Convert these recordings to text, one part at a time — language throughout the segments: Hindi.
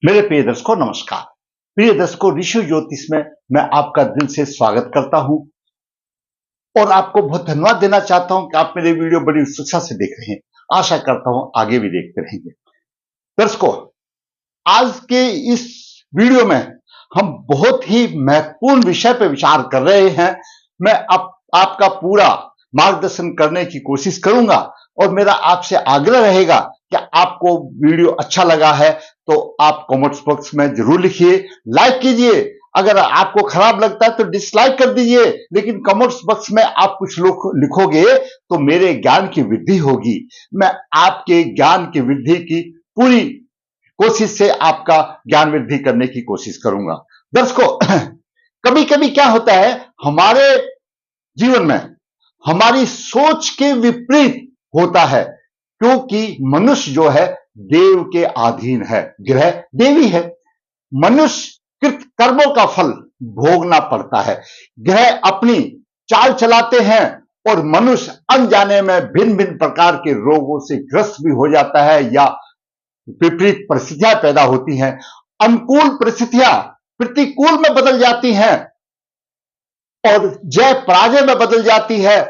मेरे प्रिय दर्शकों नमस्कार। प्रिय दर्शकों, ऋषि ज्योतिष में मैं आपका दिल से स्वागत करता हूं और आपको बहुत धन्यवाद देना चाहता हूं कि आप मेरे वीडियो बड़ी उत्सुकता से देख रहे हैं। आशा करता हूं आगे भी देखते रहेंगे। दर्शकों, आज के इस वीडियो में हम बहुत ही महत्वपूर्ण विषय पर विचार कर रहे हैं। मैं आपका पूरा मार्गदर्शन करने की कोशिश करूंगा और मेरा आपसे आग्रह रहेगा कि आपको वीडियो अच्छा लगा है तो आप कमेंट्स बॉक्स में जरूर लिखिए, लाइक कीजिए। अगर आपको खराब लगता है तो डिसलाइक कर दीजिए, लेकिन कमेंट्स बॉक्स में आप कुछ लिखोगे तो मेरे ज्ञान की वृद्धि होगी। मैं आपके ज्ञान की वृद्धि की पूरी कोशिश से आपका ज्ञान वृद्धि करने की कोशिश करूंगा। दर्शकों, कभी कभी क्या होता है हमारे जीवन में, हमारी सोच के विपरीत होता है, क्योंकि मनुष्य जो है देव के अधीन है, ग्रह देवी है। मनुष्य कृत कर्मों का फल भोगना पड़ता है। ग्रह अपनी चाल चलाते हैं और मनुष्य अनजाने में भिन्न भिन्न प्रकार के रोगों से ग्रस्त भी हो जाता है या विपरीत परिस्थितियां पैदा होती हैं। अनुकूल परिस्थितियां प्रतिकूल में बदल जाती हैं और जय पराजय में बदल जाती है,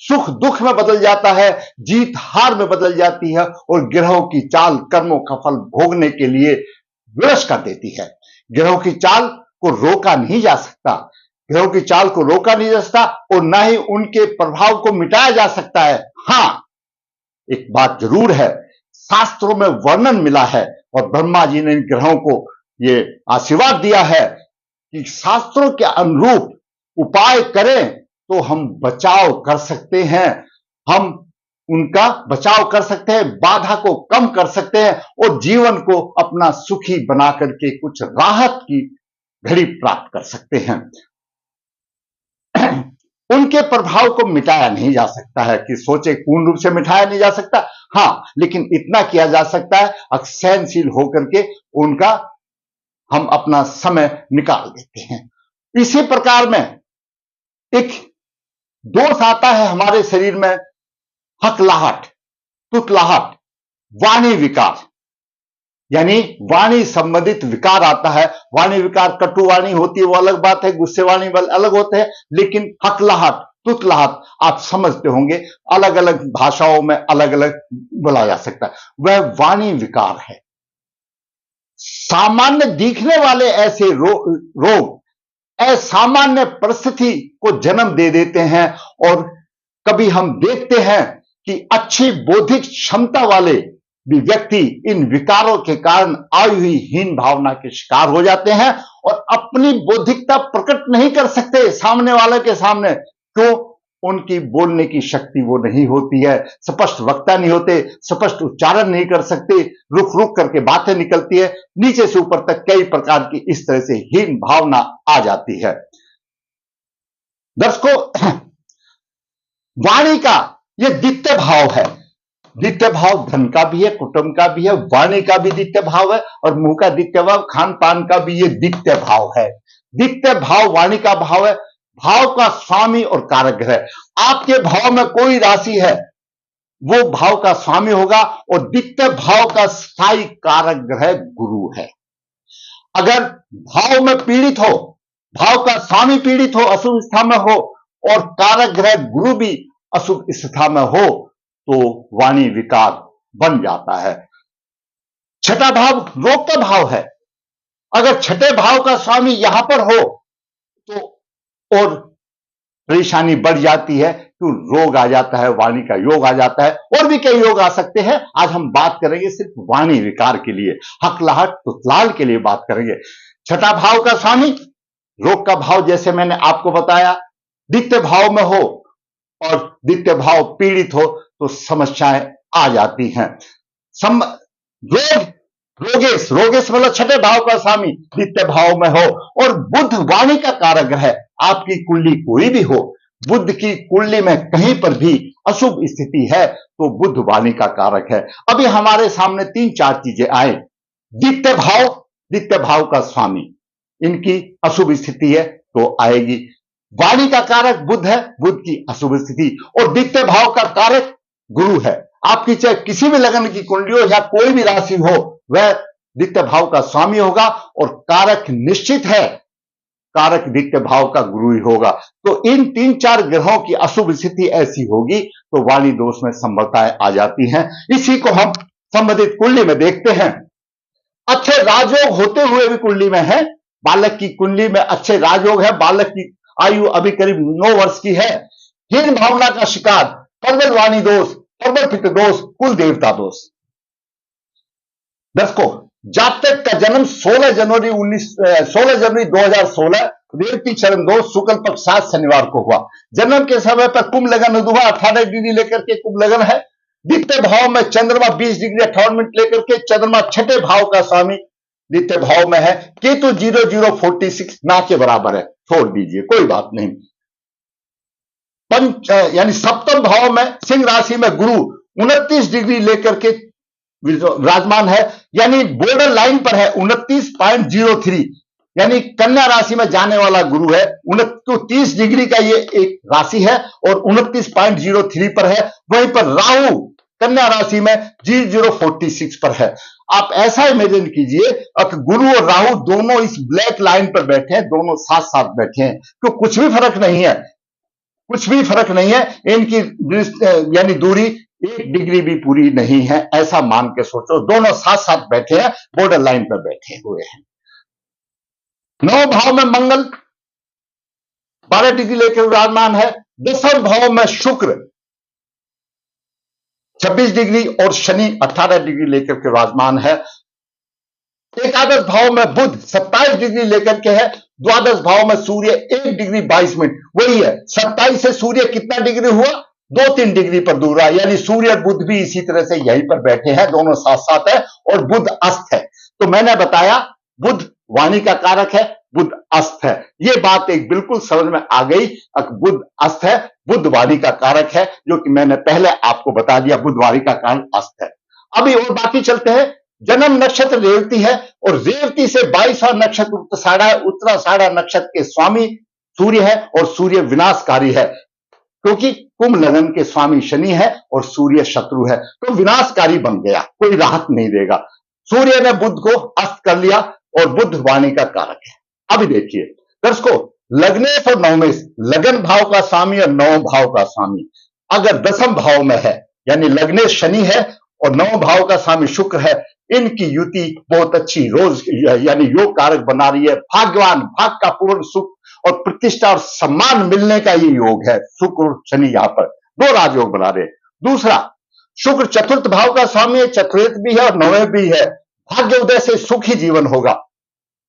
सुख दुख में बदल जाता है, जीत हार में बदल जाती है और ग्रहों की चाल कर्मों का फल भोगने के लिए विवश कर देती है। ग्रहों की चाल को रोका नहीं जा सकता, ग्रहों की चाल को रोका नहीं जा सकता और ना ही उनके प्रभाव को मिटाया जा सकता है। हां, एक बात जरूर है, शास्त्रों में वर्णन मिला है और ब्रह्मा जी ने इन ग्रहों को ये आशीर्वाद दिया है कि शास्त्रों के अनुरूप उपाय करें तो हम बचाव कर सकते हैं, हम उनका बचाव कर सकते हैं, बाधा को कम कर सकते हैं और जीवन को अपना सुखी बना करके कुछ राहत की घड़ी प्राप्त कर सकते हैं। उनके प्रभाव को मिटाया नहीं जा सकता है कि सोचे पूर्ण रूप से मिटाया नहीं जा सकता, हां, लेकिन इतना किया जा सकता है अक्षयनशील होकर के उनका हम अपना समय निकाल देते हैं। इसी प्रकार में एक दोष आता है हमारे शरीर में, हकलाहट, तुतलाहट, वाणी विकार, यानी वाणी संबंधित विकार आता है। वाणी विकार, कटु वाणी होती है वो अलग बात है, गुस्से वाणी अलग होते हैं, लेकिन हकलाहट, तुतलाहट आप समझते होंगे, अलग अलग भाषाओं में अलग अलग बोला जा सकता है, वह वाणी विकार है। सामान्य दिखने वाले ऐसे रोग असामान्य परिस्थिति को जन्म दे देते हैं और कभी हम देखते हैं कि अच्छी बौद्धिक क्षमता वाले भी व्यक्ति इन विकारों के कारण आई हुई हीन भावना के शिकार हो जाते हैं और अपनी बौद्धिकता प्रकट नहीं कर सकते सामने वाले के सामने। क्यों? उनकी बोलने की शक्ति वो नहीं होती है, स्पष्ट वक्ता नहीं होते, स्पष्ट उच्चारण नहीं कर सकते, रुक रुक करके बातें निकलती है, नीचे से ऊपर तक कई प्रकार की इस तरह से हीन भावना आ जाती है। दर्शकों, वाणी का यह द्वितीय भाव है। द्वितीय भाव धन का भी है, कुटुंब का भी है, वाणी का भी द्वितीय भाव है और मुंह का द्वितीय भाव, खान पान का भी यह द्वितीय भाव है। द्वितीय भाव वाणी का भाव है, भाव का स्वामी और कारक ग्रह। आपके भाव में कोई राशि है वो भाव का स्वामी होगा और द्वितीय भाव का स्थायी कारक ग्रह गुरु है। अगर भाव में पीड़ित हो, भाव का स्वामी पीड़ित हो, अशुभ स्थिति में हो और कारक ग्रह गुरु भी अशुभ स्थिति में हो तो वाणी विकार बन जाता है। छठा भाव रोग का भाव है। अगर छठे भाव का स्वामी यहां पर हो तो और परेशानी बढ़ जाती है, तो रोग आ जाता है, वाणी का योग आ जाता है और भी कई योग आ सकते हैं। आज हम बात करेंगे सिर्फ वाणी विकार के लिए, हकलाहट तुतलाल के लिए बात करेंगे। छठा भाव का स्वामी रोग का भाव, जैसे मैंने आपको बताया, द्वितीय भाव में हो और द्वितीय भाव पीड़ित हो तो समस्याएं आ जाती हैं। रोगेश रोगेश मतलब छठे भाव का स्वामी द्वितीय भाव में हो और बुध वाणी का कारक है। आपकी कुंडली कोई भी हो, बुध की कुंडली में कहीं पर भी अशुभ स्थिति है तो बुध वाणी का कारक है। अभी हमारे सामने 3-4 चीजें आए। द्वितीय भाव का स्वामी, इनकी अशुभ स्थिति है तो आएगी। वाणी का कारक बुध है, बुध की अशुभ स्थिति, और द्वितीय भाव का कारक गुरु है। आपकी चाहे किसी भी लगन की कुंडली हो या कोई भी राशि हो, वह द्वितीय भाव का स्वामी होगा और कारक निश्चित है, कारक द्वितीय भाव का गुरु ही होगा। तो इन 3-4 ग्रहों की अशुभ स्थिति ऐसी होगी तो वाणी दोष में संभवताएं आ जाती हैं। इसी को हम संबंधित कुंडली में देखते हैं। अच्छे राजयोग होते हुए भी कुंडली में है, बालक की कुंडली में अच्छे राजयोग है, बालक की आयु अभी करीब 9 वर्ष की है, हीन भावना का शिकार, प्रबल वाणी दोष, प्रबल पित्त दोष, कुल देवता दोष। दर्शकों, जातक का जन्म 16 जनवरी 2016 रेवती चरण दोष शुक्ल पक्ष 7 शनिवार को हुआ। जन्म के समय पर कुंभ लगन हुआ, 18 डिग्री लेकर के कुंभ लगन है। द्वितीय भाव में चंद्रमा 20 डिग्री 58 मिनट लेकर के, चंद्रमा छठे भाव का स्वामी द्वितीय भाव में है। केतु 0046 ना के बराबर है, छोड़ दीजिए कोई बात नहीं। यानी सप्तम भाव में सिंह राशि में गुरु 29 डिग्री लेकर के विराजमान है, यानी बॉर्डर लाइन पर है 29.03, यानी कन्या राशि में जाने वाला गुरु है। 29 डिग्री का ये एक राशि है और 29.03 पर है। वहीं पर राहु कन्या राशि में 0046 पर है। आप ऐसा इमेजिन कीजिए अब गुरु और राहु दोनों इस ब्लैक लाइन पर बैठे हैं, दोनों साथ साथ बैठे हैं, तो कुछ भी फर्क नहीं है, कुछ भी फर्क नहीं है। इनकी यानी दूरी 1 डिग्री भी पूरी नहीं है, ऐसा मान के सोचो। दोनों साथ साथ बैठे हैं, बॉर्डर लाइन पर बैठे हुए हैं। 9 भाव में मंगल 12 डिग्री लेकर विराजमान है। 10वें भाव में शुक्र 26 डिग्री और शनि 18 डिग्री लेकर के विराजमान है। एकादश भाव में बुध 27 डिग्री लेकर के है। द्वादश भाव में सूर्य 1 डिग्री 22 मिनट, वही है 27 से सूर्य कितना डिग्री हुआ, 2-3 डिग्री पर दूर है, यानी सूर्य और बुध भी इसी तरह से यहीं पर बैठे हैं, दोनों साथ साथ है और बुध अस्त है। तो मैंने बताया बुध वाणी का कारक है, बुध अस्त है, ये बात एक बिल्कुल समझ में आ गई। बुध अस्त है, बुध वाणी का कारक है, जो कि मैंने पहले आपको बता दिया, बुध वाणी का कारक अस्त है। अभी और बाकी चलते हैं। जन्म नक्षत्र रेवती है और रेवती से 22वां नक्षत्र उत्तराषाढ़ा है। उत्तराषाढ़ा नक्षत्र के स्वामी सूर्य है और सूर्य विनाशकारी है, क्योंकि कुंभ लगन के स्वामी शनि है और सूर्य शत्रु है, तो विनाशकारी बन गया, कोई राहत नहीं देगा। सूर्य ने बुध को अस्त कर लिया और बुध वाणी का कारक है। अभी देखिए दर्शकों, लग्नेश और नवमेश, लगन भाव का स्वामी और नवम भाव का स्वामी अगर 10वें भाव में है, यानी लग्नेश शनि है और नवम भाव का स्वामी शुक्र है, इनकी युति बहुत अच्छी रोज यानी योग कारक बना रही है। भाग्यवान, भाग का पूर्ण सुख और प्रतिष्ठा और सम्मान मिलने का ये योग है। शुक्र और शनि यहां पर 2 राजयोग बना रहे। दूसरा, शुक्र चतुर्थ भाव का स्वामी है, चतुर्थ भी है और नवम भी है। भाग्य उदय से सुखी जीवन होगा,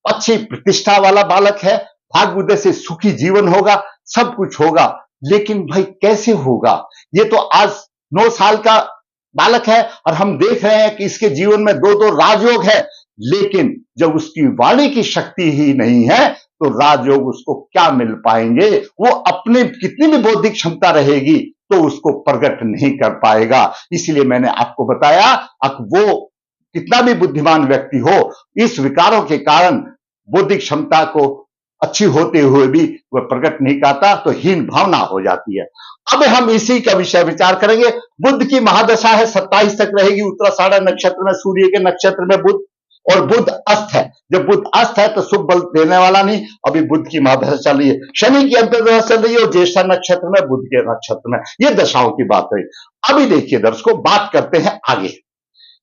अच्छी प्रतिष्ठा वाला बालक है, भाग्य उदय से सुखी जीवन होगा, सब कुछ होगा। लेकिन भाई कैसे होगा, ये तो आज 9 साल का बालक है और हम देख रहे हैं कि इसके जीवन में 2-2 राजयोग है, लेकिन जब उसकी वाणी की शक्ति ही नहीं है तो राजयोग उसको क्या मिल पाएंगे। वो अपने कितनी भी बौद्धिक क्षमता रहेगी तो उसको प्रकट नहीं कर पाएगा। इसलिए मैंने आपको बताया अब वो कितना भी बुद्धिमान व्यक्ति हो, इस विकारों के कारण बौद्धिक क्षमता को अच्छी होते हुए भी वह प्रकट नहीं करता तो हीन भावना हो जाती है। अब हम इसी का विषय विचार करेंगे। बुध की महादशा है, 27 तक रहेगी। उत्तराषाढ़ा नक्षत्र में, सूर्य के नक्षत्र में बुध, और बुध अस्त है। जब बुध अस्त है तो शुभ बल देने वाला नहीं। अभी बुध की महादशा चल रही है, शनि की अंतर्दशा चल रही है और ज्येष्ठा नक्षत्र में, बुध के नक्षत्र में, ये दशाओं की बात है। अभी देखिए दर्शकों, बात करते हैं आगे।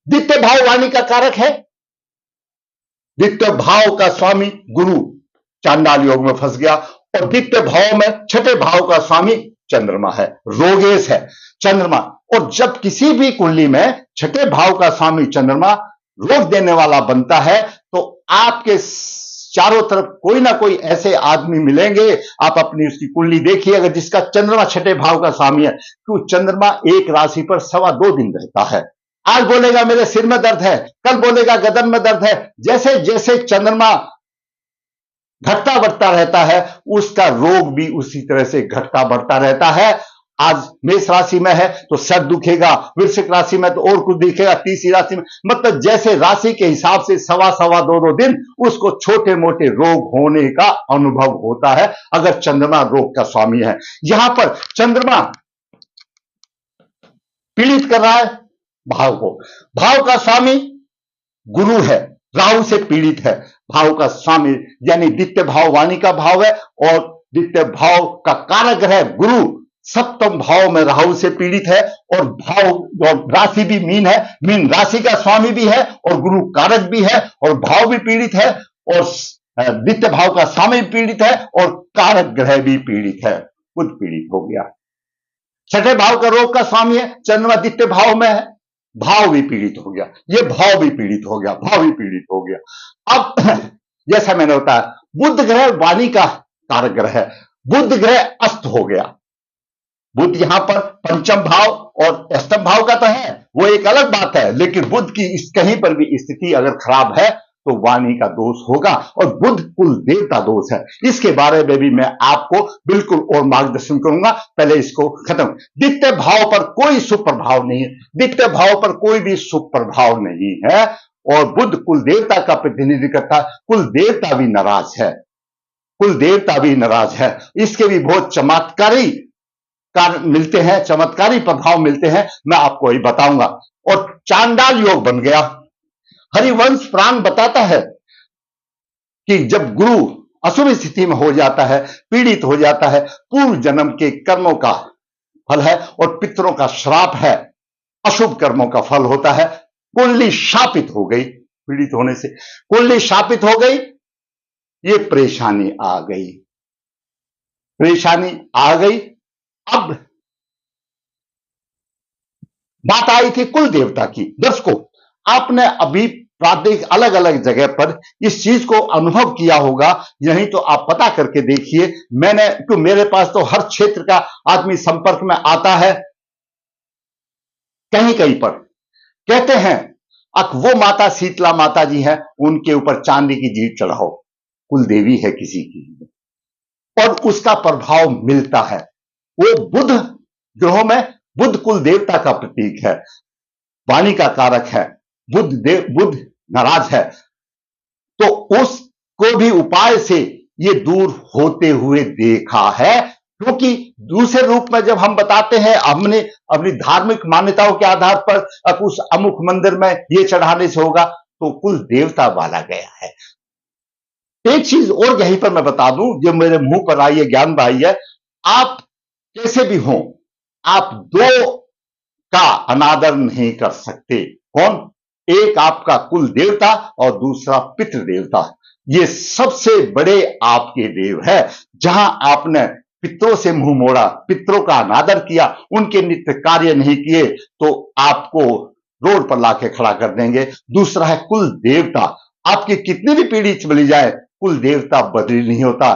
द्वितीय भाव वाणी का कारक है। द्वितीय भाव का स्वामी गुरु चांडाल योग में फंस गया और द्वितीय भाव में छठे भाव का स्वामी चंद्रमा है, रोगेश है चंद्रमा। और जब किसी भी कुंडली में छठे भाव का स्वामी चंद्रमा रोग देने वाला बनता है तो आपके चारों तरफ कोई ना कोई ऐसे आदमी मिलेंगे। आप अपनी उसकी कुंडली देखिए, अगर जिसका चंद्रमा छठे भाव का स्वामी है, तो चंद्रमा एक राशि पर 2.25 दिन रहता है। आज बोलेगा मेरे सिर में दर्द है, कल बोलेगा गर्दन में दर्द है। जैसे जैसे चंद्रमा घटता बढ़ता रहता है, उसका रोग भी उसी तरह से घटता बढ़ता रहता है। आज मेष राशि में है तो सर दुखेगा, वृश्चिक राशि में तो और कुछ दिखेगा, तीसरी राशि में, मतलब जैसे राशि के हिसाब से 2.25 दिन उसको छोटे मोटे रोग होने का अनुभव होता है, अगर चंद्रमा रोग का स्वामी है। यहां पर चंद्रमा पीड़ित कर रहा है भाव को। भाव का स्वामी गुरु है, राहु से पीड़ित है। भाव का स्वामी यानी द्वितीय भाव वाणी का भाव है और द्वितीय भाव का कारक ग्रह गुरु सप्तम भाव में राहु से पीड़ित है और भाव और राशि भी मीन है, मीन राशि का स्वामी भी है और गुरु कारक भी है और भाव भी पीड़ित है और द्वितीय भाव का स्वामी पीड़ित है और कारक ग्रह भी पीड़ित है, खुद पीड़ित हो गया। छठे भाव का रोग का स्वामी है, चंद्रमा द्वितीय भाव में है, भाव भी पीड़ित हो गया, ये भाव भी पीड़ित हो गया, भाव भी पीड़ित हो गया। अब जैसा मैंने बताया बुध ग्रह वाणी का कारक ग्रह है, बुध ग्रह अस्त हो गया। बुध यहां पर पंचम भाव और अष्टम भाव का तो है, वो एक अलग बात है, लेकिन बुध की इस कहीं पर भी स्थिति अगर खराब है तो वाणी का दोष होगा और बुध कुल देवता दोष है। इसके बारे में भी मैं आपको बिल्कुल और मार्गदर्शन करूंगा। पहले इसको खत्म। द्वितीय भाव पर कोई शुभ प्रभाव नहीं है, द्वितीय भाव पर कोई भी शुभ प्रभाव नहीं है और बुध कुल देवता का प्रतिनिधित्व करता है। कुल देवता भी नाराज है, कुल देवता भी नाराज है। इसके भी बहुत चमत्कारी कारण मिलते हैं, चमत्कारी प्रभाव मिलते हैं, मैं आपको ही बताऊंगा। और चांडाल योग बन गया। हरिवंश पुराण बताता है कि जब गुरु अशुभ स्थिति में हो जाता है, पीड़ित हो जाता है, पूर्व जन्म के कर्मों का फल है और पितरों का श्राप है, अशुभ कर्मों का फल होता है। कुंडली शापित हो गई, पीड़ित होने से कुंडली शापित हो गई, ये परेशानी आ गई, परेशानी आ गई। अब बात आई थी कुल देवता की। दर्शकों, आपने अभी प्रादेशिक अलग अलग जगह पर इस चीज को अनुभव किया होगा, यही तो आप पता करके देखिए। मैंने तो मेरे पास तो हर क्षेत्र का आदमी संपर्क में आता है, कहीं कहीं पर कहते हैं वो माता शीतला माता जी हैं, उनके ऊपर चांदी की जीभ चढ़ाओ, कुल देवी है किसी की, और उसका प्रभाव मिलता है। वो बुध ग्रहों में बुध कुल देवता का प्रतीक है, वाणी का कारक है, बुध नाराज है, तो उसको भी उपाय से ये दूर होते हुए देखा है। क्योंकि दूसरे रूप में जब हम बताते हैं, हमने अपनी धार्मिक मान्यताओं के आधार पर उस अमुक मंदिर में ये चढ़ाने से होगा, तो कुल देवता वाला गया है। एक चीज और यहीं पर मैं बता दूं, जो मेरे मुंह पर आई है, ज्ञान में आई है, आप कैसे भी हो, आप दो का अनादर नहीं कर सकते। कौन? एक आपका कुल देवता और दूसरा पितृ देवता। ये सबसे बड़े आपके देव है। जहां आपने पितरों से मुंह मोड़ा, पितरों का अनादर किया, उनके नित्य कार्य नहीं किए, तो आपको रोड पर लाके खड़ा कर देंगे। दूसरा है कुल देवता। आपकी कितनी भी पीढ़ी चली जाए, कुल देवता बदली नहीं होता।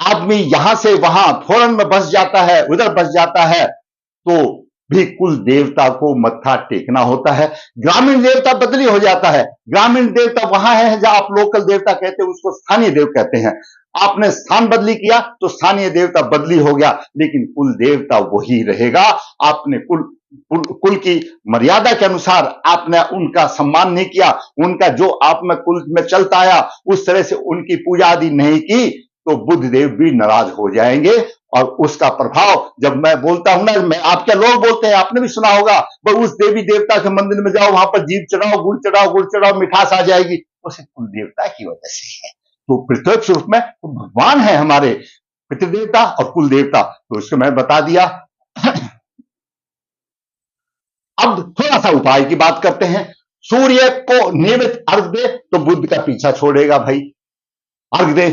आदमी यहां से वहां फौरन में बस जाता है, उधर बस जाता है, तो भी कुल देवता को मत्था टेकना होता है। ग्रामीण देवता बदली हो जाता है। ग्रामीण देवता वहां है जहां आप लोकल देवता कहते हैं, उसको स्थानीय देव कहते हैं। आपने स्थान बदली किया तो स्थानीय देवता बदली हो गया, लेकिन कुल देवता वही रहेगा। आपने कुल की मर्यादा के अनुसार आपने उनका सम्मान नहीं किया, उनका जो आप में कुल में चलता आया उस तरह से उनकी पूजा आदि नहीं की, तो बुध देव भी नाराज हो जाएंगे। और उसका प्रभाव जब मैं बोलता हूं ना, मैं आपके लोग बोलते हैं, आपने भी सुना होगा, उस देवी देवता के मंदिर में जाओ, वहां पर जीभ चढ़ाओ, गुड़ चढ़ाओ, गुड़ चढ़ाओ, मिठास आ जाएगी। उसे कुल देवता की वजह से है। तो पृथ्वी स्वरूप में तो भगवान है हमारे, पितृदेवता और कुल देवता, तो इसको मैं बता दिया। अब थोड़ा सा उपाय की बात करते हैं। सूर्य को नियमित अर्घ दे तो बुध का पीछा छोड़ेगा भाई, अर्घ दे।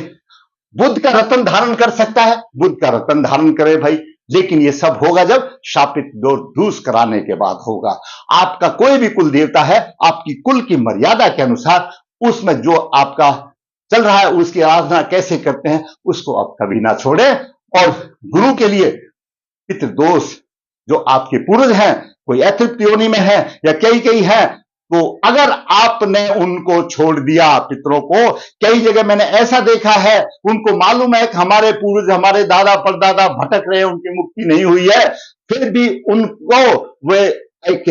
बुध का रत्न धारण कर सकता है, बुध का रत्न धारण करे भाई, लेकिन ये सब होगा जब शापित दूस कराने के बाद होगा। आपका कोई भी कुल देवता है, आपकी कुल की मर्यादा के अनुसार उसमें जो आपका चल रहा है, उसकी आराधना कैसे करते हैं, उसको आप कभी ना छोड़े। और गुरु के लिए पितृदोष, जो आपके पूर्वज हैं, कोई अतृप्त योनि में है या कई है, तो अगर आपने उनको छोड़ दिया, पितरों को, कई जगह मैंने ऐसा देखा है, उनको मालूम है कि हमारे पूर्वज, हमारे दादा परदादा भटक रहे हैं, उनकी मुक्ति नहीं हुई है, फिर भी उनको वे एक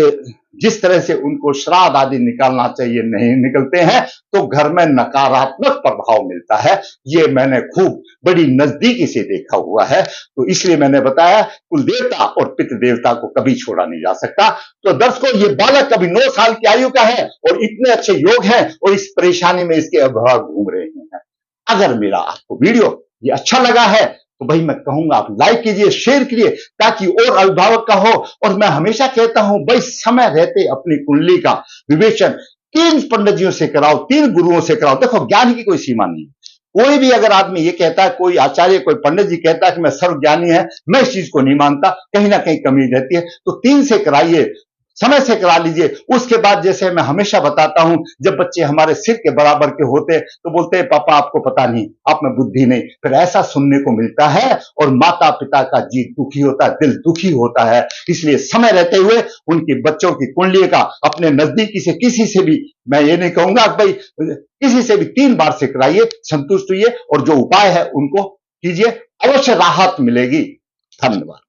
जिस तरह से उनको श्राद्ध आदि निकालना चाहिए नहीं निकलते हैं, तो घर में नकारात्मक प्रभाव मिलता है। ये मैंने खूब बड़ी नजदीकी से देखा हुआ है, तो इसलिए मैंने बताया कुल देवता और पितृ देवता को कभी छोड़ा नहीं जा सकता। तो दर्शकों, ये बालक अभी 9 साल की आयु का है और इतने अच्छे योग हैं और इस परेशानी में इसके अभिभावक घूम रहे हैं। अगर मेरा आपको वीडियो ये अच्छा लगा है तो भाई मैं कहूंगा आप लाइक कीजिए, शेयर कीजिए, ताकि और अभिभावक का हो। और मैं हमेशा कहता हूं भाई समय रहते अपनी कुंडली का विवेचन 3 पंडित जियों से कराओ, 3 गुरुओं से कराओ। देखो, ज्ञान की कोई सीमा नहीं। कोई भी अगर आदमी ये कहता है, कोई आचार्य कोई पंडित जी कहता है कि मैं सर्वज्ञानी है, मैं इस चीज को नहीं मानता, कहीं ना कहीं कमी रहती है। तो 3 से कराइए, समय से करा लीजिए। उसके बाद जैसे मैं हमेशा बताता हूं, जब बच्चे हमारे सिर के बराबर के होते तो बोलते हैं पापा आपको पता नहीं, आप में बुद्धि नहीं। फिर ऐसा सुनने को मिलता है और माता पिता का जी दुखी होता है, दिल दुखी होता है। इसलिए समय रहते हुए उनके बच्चों की कुंडली का अपने नजदीकी से किसी से भी, मैं ये नहीं कहूंगा भाई किसी से भी 3 बार से कराइए, संतुष्ट हुइए और जो उपाय है उनको कीजिए, अवश्य राहत मिलेगी। धन्यवाद।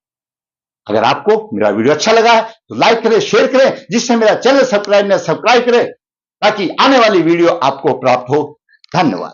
अगर आपको मेरा वीडियो अच्छा लगा है तो लाइक करें, शेयर करें, जिससे मेरा चैनल सब्सक्राइब करें ताकि आने वाली वीडियो आपको प्राप्त हो। धन्यवाद।